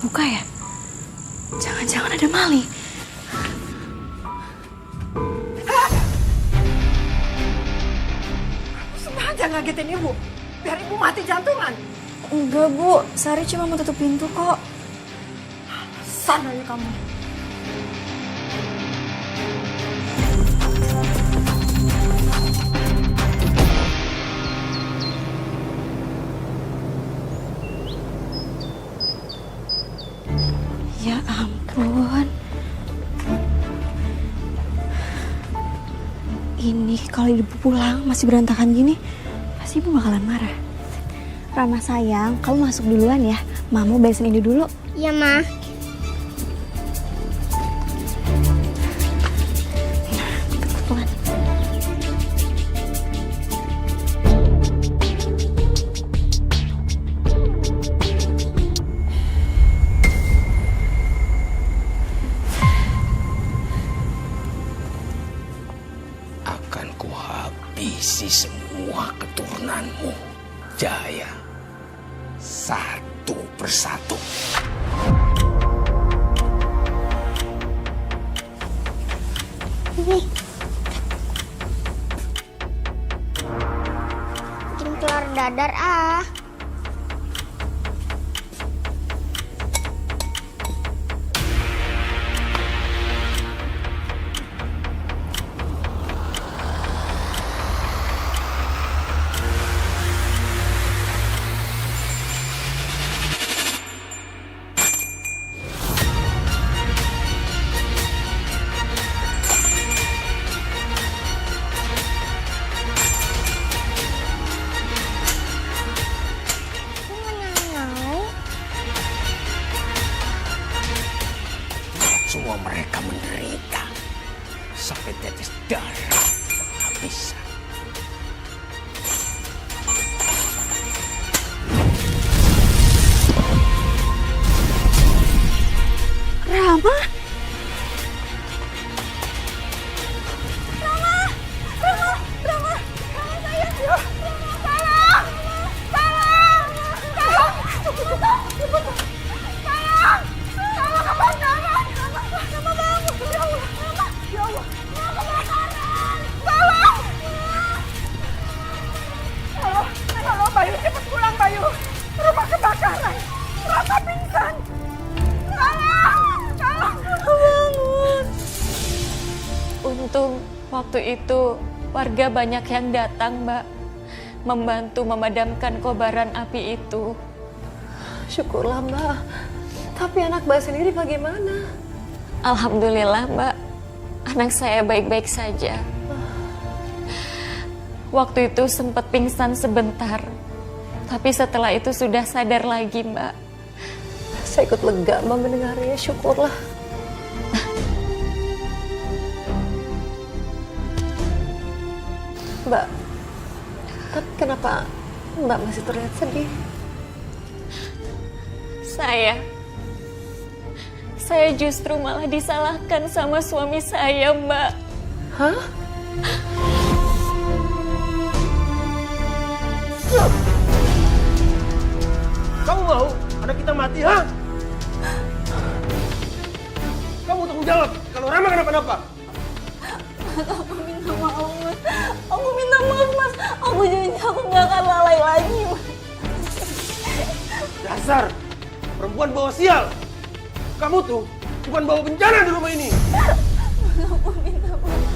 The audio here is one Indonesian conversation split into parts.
kebuka ya? Jangan-jangan ada maling. Sengaja ngagetin ibu, biar ibu mati jantungan. Enggak Bu, Sari cuma mau tutup pintu kok. Sana ya kamu. Ya ampun. Ini kalau ibu pulang masih berantakan gini, pasti ibu bakalan marah. Rama sayang, kamu masuk duluan ya. Mama beresin ini dulu. Iya, Ma. Kebetulan. Akan kuhabisi semua keturunanmu, Jaya. Satu persatu. Ini. Bikin keluar dadar ah. Semua mereka menderita sampai tetes darah habis. Rama? Bayu, cepat pulang Bayu. Rumah kebakaran. Rama pingsan. Tolong, Bangun. Untung waktu itu warga banyak yang datang, Mbak. Membantu memadamkan kobaran api itu. Syukurlah Mbak. Tapi anak Mbak sendiri bagaimana? Alhamdulillah, Mbak. Anak saya baik-baik saja. Waktu itu sempat pingsan sebentar. Tapi setelah itu sudah sadar lagi, Mbak. Saya ikut lega Mbak mendengarnya, syukurlah. Mbak, tapi kenapa Mbak masih terlihat sedih? Saya justru malah disalahkan sama suami saya, Mbak. Hah? Kamu mau anak kita mati, ha? Kamu tanggung jawab kalau Rama kenapa-napa. Aku minta maaf, Mas. Aku minta maaf, Mas. Aku janji aku nggak akan lalai lagi, Mas. Dasar perempuan bawa sial. Kamu tuh bukan bawa bencana di rumah ini. Aku minta maaf.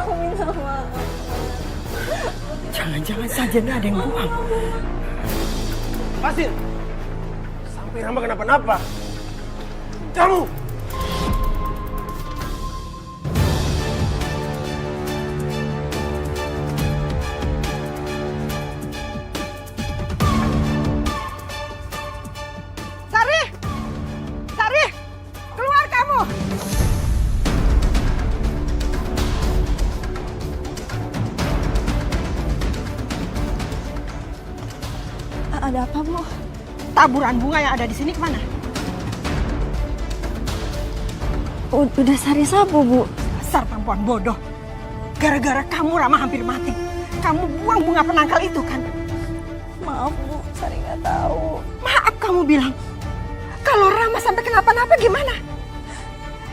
Aku minta maaf. jangan-jangan sajennya ada yang buang. Pasir. Sampai Rama kenapa-napa. Kamu. Sari, keluar kamu. Ada apa, Bu? Taburan bunga yang ada di sini kemana? Udah Sari sapu, Bu. Dasar perempuan bodoh. Gara-gara kamu Rama hampir mati. Kamu buang bunga penangkal itu kan? Maaf, Bu. Sari nggak tahu. Maaf kamu bilang. Rama sampai kenapa-napa gimana?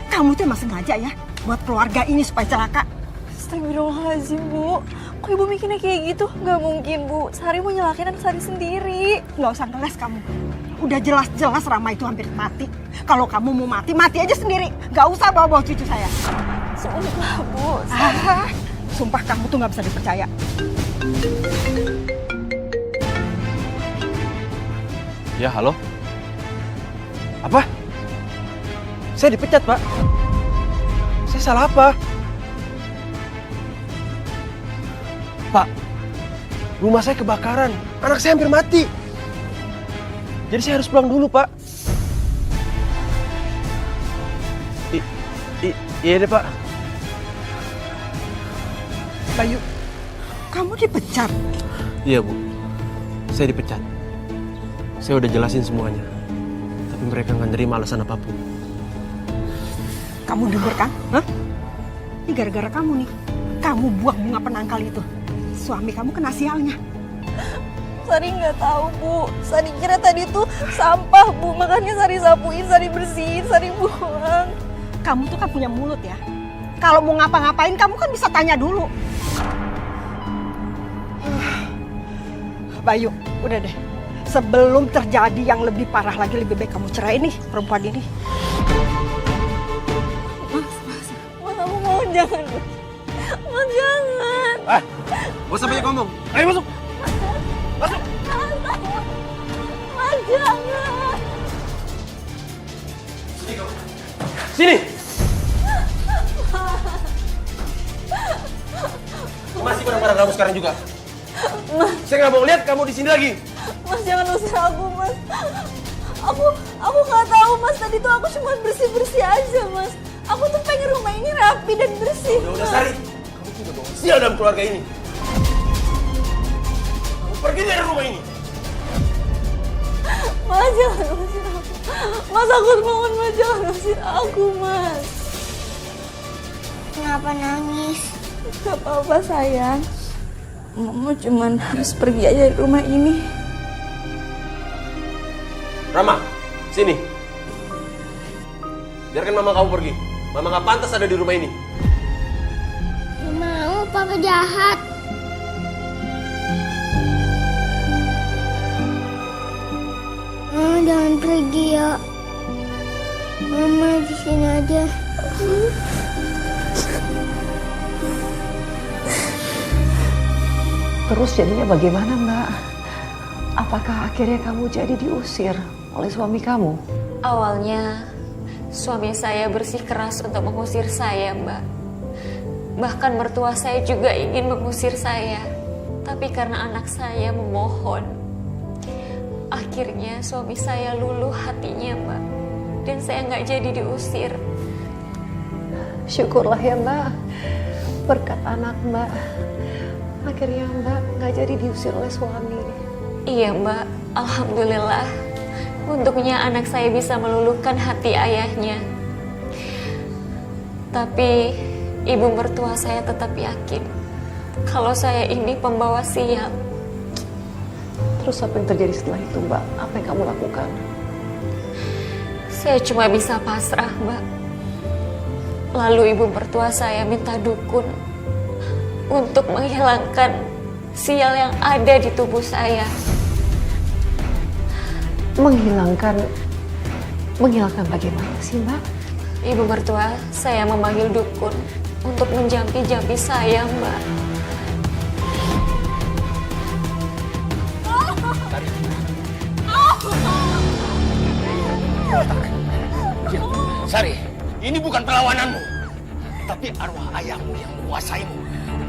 Kamu tuh emang sengaja ya buat keluarga ini supaya celaka. Astagfirullahaladzim, Bu. Kok Ibu mikirnya kayak gitu? Gak mungkin, Bu. Sari mau nyelakain anak Sari sendiri. Nggak usah ngeles kamu. Udah jelas-jelas Rama itu hampir mati. Kalau kamu mau mati, mati aja sendiri. Nggak usah bawa-bawa cucu saya. Sumpah, Bu. Sumpah kamu tuh nggak bisa dipercaya. Ya, halo? Apa? Saya dipecat, Pak. Saya salah apa? Pak, rumah saya kebakaran. Anak saya hampir mati. Jadi saya harus pulang dulu, Pak. Iya deh, Pak. Bayu, kamu dipecat? Iya, Bu. Saya dipecat. Saya udah jelasin semuanya. Tapi mereka nggak nerima alasan apapun. Kamu dengar kan? Hah? Ini gara-gara kamu nih. Kamu buang bunga penangkal itu. Suami kamu kena sialnya. Sari nggak tahu, Bu. Sari kira tadi tuh sampah, Bu. Makanya Sari sapuin, Sari bersihin, Sari buang. Kamu tuh kan punya mulut ya. Kalau mau ngapa-ngapain kamu kan bisa tanya dulu. Bayu, udah deh. Sebelum terjadi yang lebih parah lagi, lebih baik kamu cerai nih perempuan ini. Mas, aku mau jangan. Mas, jangan. Gak usah banyak ngomong. Ayo masuk. Masuk. Mas, jangan. Sini. Masih barang-barang kamu sekarang juga. Mas. Saya nggak mau lihat kamu di sini lagi. Mas, jangan usir aku, Mas. Aku nggak tahu, Mas. Tadi tuh aku cuma bersih-bersih aja, Mas. Aku tuh pengen rumah ini rapi dan bersih. Udah Sari, kamu tuh udah bawa sial dalam keluarga ini. Kamu pergi dari rumah ini. Mas, jangan usir aku. Mas, aku mohon, Mas, jangan usir aku, Mas. Kenapa nangis? Gak apa-apa, sayang. Mama cuman harus pergi aja dari rumah ini. Rama, sini. Biarkan mama kamu pergi. Mama nggak pantas ada di rumah ini. Gak mau, papa jahat. Mama jangan pergi ya. Mama di sini aja. Terus jadinya bagaimana, Mbak? Apakah akhirnya kamu jadi diusir oleh suami kamu? Awalnya, suami saya bersikeras untuk mengusir saya, Mbak. Bahkan mertua saya juga ingin mengusir saya. Tapi karena anak saya memohon, akhirnya suami saya luluh hatinya, Mbak. Dan saya nggak jadi diusir. Syukurlah ya, Mbak. Berkat anak Mbak, akhirnya Mbak nggak jadi diusir oleh suami. Iya, Mbak. Alhamdulillah. Untungnya anak saya bisa meluluhkan hati ayahnya. Tapi ibu mertua saya tetap yakin kalau saya ini pembawa sial. Terus apa yang terjadi setelah itu, Mbak? Apa yang kamu lakukan? Saya cuma bisa pasrah, Mbak. Lalu ibu mertua saya minta dukun untuk menghilangkan sial yang ada di tubuh saya. Menghilangkan bagaimana sih, Mbak? Ibu mertua saya memanggil dukun untuk menjampi-jampi saya, Mbak. Sari, ini bukan perlawananmu, tapi arwah ayahmu yang menguasaimu.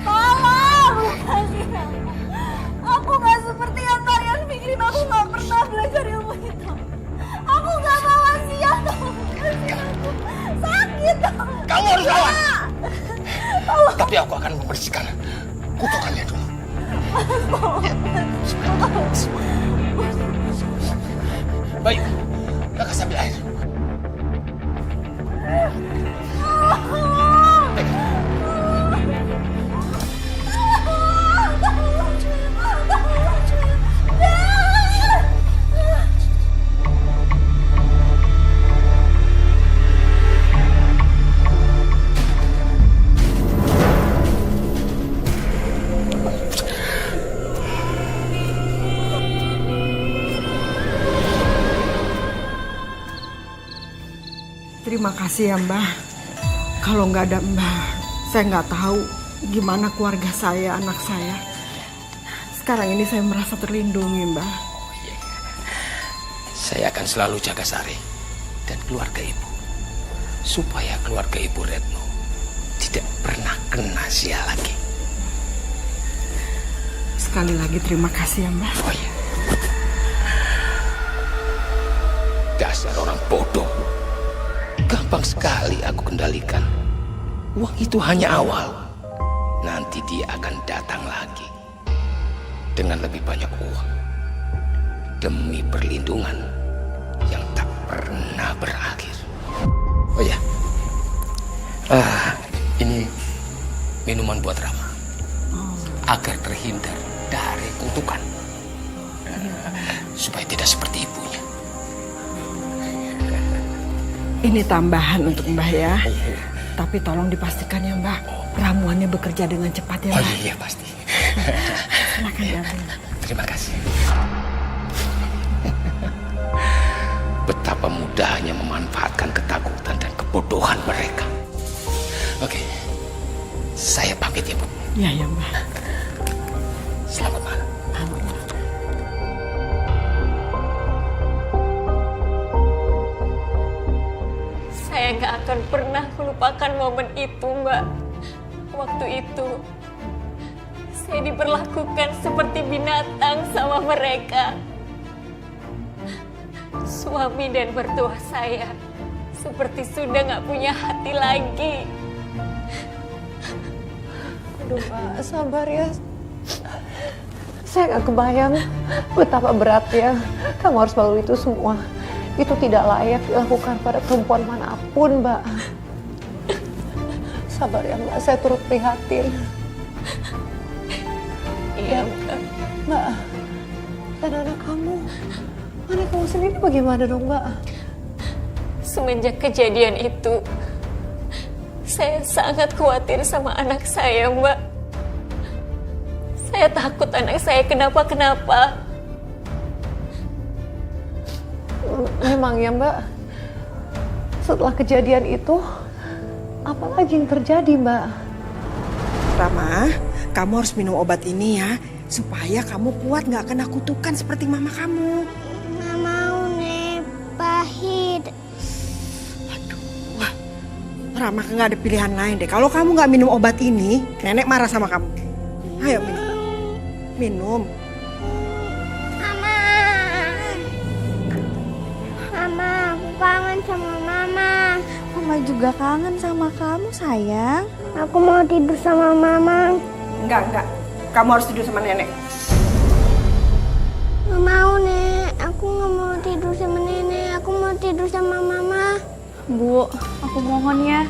Tolong, kasih aku. Aku gak seperti yang kalian pikirin. Aku gak pernah belajar ilmu itu. Aku gak bawa sial. Sakit. Kamu harus lawan. Tapi aku akan membersihkan kutukannya dulu. Bayu, kakak sambil air. Terima kasih ya Mbah. Kalau nggak ada Mbah, saya nggak tahu gimana keluarga saya, anak saya. Sekarang ini saya merasa terlindungi Mbah. Saya akan selalu jaga Sari dan keluarga ibu, supaya keluarga ibu Retno tidak pernah kena sial lagi. Sekali lagi terima kasih ya Mbah. Oh iya. Dasar orang bodoh. Gampang sekali aku kendalikan. Uang itu hanya awal. Nanti dia akan datang lagi dengan lebih banyak uang, demi perlindungan yang tak pernah berakhir. Oh ya, ini minuman buat Rama, agar terhindar dari kutukan, supaya tidak seperti ibunya. Ini tambahan untuk Mbah ya. Tapi tolong dipastikan ya Mbah, ramuannya bekerja dengan cepat ya Oh Mbah. iya pasti. Silakan diambil. Terima kasih. Betapa mudahnya memanfaatkan ketakutan dan kebodohan mereka. Oke, saya pamit ya Bu. Ya Mbah. Selamat malam. Saya nggak akan pernah melupakan momen itu, Mbak. Waktu itu, saya diperlakukan seperti binatang sama mereka. Suami dan mertua saya seperti sudah nggak punya hati lagi. Aduh Mbak, sabar ya. Saya nggak kebayang betapa beratnya kamu harus melalui itu semua. Itu tidak layak dilakukan pada perempuan manapun, Mbak. Sabar ya Mbak, saya turut prihatin. Iya, Mbak. Mbak, dan anak kamu sendiri bagaimana dong, Mbak? Semenjak kejadian itu, saya sangat khawatir sama anak saya, Mbak. Saya takut anak saya kenapa-kenapa. Memang ya Mbak, setelah kejadian itu, apa lagi yang terjadi Mbak? Rama, kamu harus minum obat ini ya, supaya kamu kuat nggak kena kutukan seperti mama kamu. Nggak mau, Nek. Pahit. Wah, Rama nggak ada pilihan lain deh. Kalau kamu nggak minum obat ini, nenek marah sama kamu. Ayo minum. Minum. Mama, aku kangen sama Mama. Mama juga kangen sama kamu, sayang. Aku mau tidur sama Mama. Enggak. Kamu harus tidur sama nenek. Nggak mau, Nek. Aku nggak mau tidur sama Nenek. Aku mau tidur sama Mama. Bu, aku mohon ya,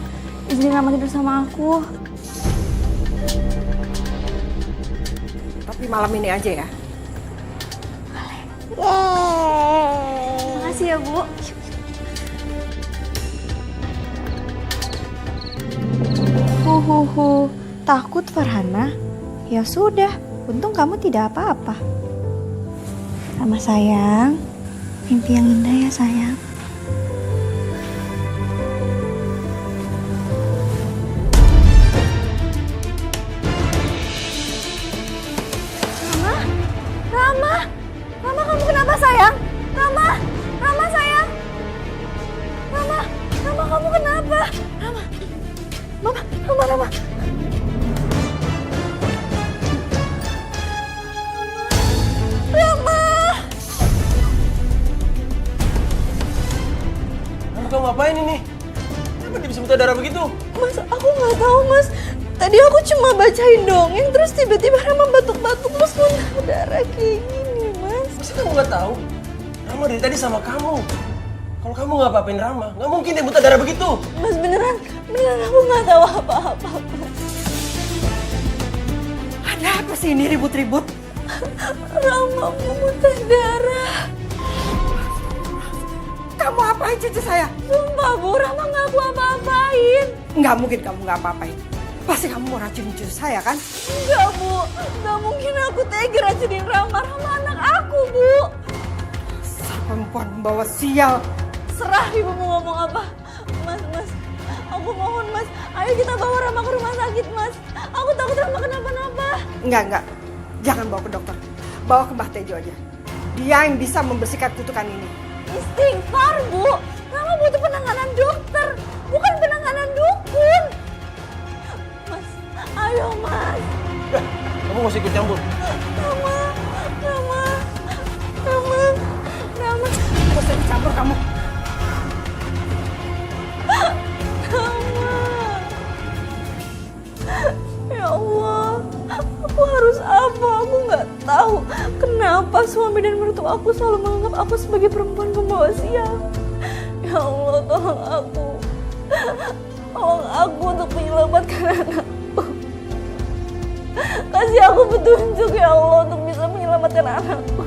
izinin Mama tidur sama aku. Tapi malam ini aja ya. Yeay. Makasih ya, Bu. Takut Farhana? Ya sudah, untung kamu tidak apa-apa. Sama sayang, mimpi yang indah ya sayang. Rama, kamu kenapa sayang? Rama sayang. Rama, kamu kenapa? Rama. Kamu ngapain ini? Kenapa dia bisa buta darah begitu? Mas, aku nggak tahu mas. Tadi aku cuma bacain dongeng, terus tiba-tiba Rama batuk-batuk terus muntah darah kayak gini, mas. Masa kamu nggak tahu? Rama dari tadi sama kamu. Kalau kamu nggak apa-apain Rama, nggak mungkin dia buta darah begitu. Mas beneran aku nggak tahu apa-apa. Ada apa sih ini ribut-ribut? Rama muntah darah. Kamu apain cucu saya? Sumpah Bu, Rama nggak aku apa-apain. Nggak mungkin kamu nggak apa-apain. Pasti kamu mau racunin cucu saya kan? Enggak Bu, nggak mungkin aku tega racunin Rama. Rama anak aku Bu. Perempuan membawa sial. Serah ibu mau ngomong apa. Mas, aku mohon Mas, ayo kita bawa Rama ke rumah sakit Mas. Aku takut Rama kenapa-napa. Enggak. Jangan bawa ke dokter. Bawa ke Mbah Tejo aja. Dia yang bisa membersihkan kutukan ini. Istighfar, Bu. Rama butuh penanganan dokter, bukan penanganan dukun. Mas, ayo Mas. Kamu gak usah ikut campur. Rama. Gak usah dicampur kamu. Ya Allah, aku harus apa? Aku nggak tahu kenapa suami dan mertua aku selalu menganggap aku sebagai perempuan pembawa sial. Ya Allah, tolong aku. Tolong aku untuk menyelamatkan anakku. Kasih aku petunjuk ya Allah untuk bisa menyelamatkan anakku.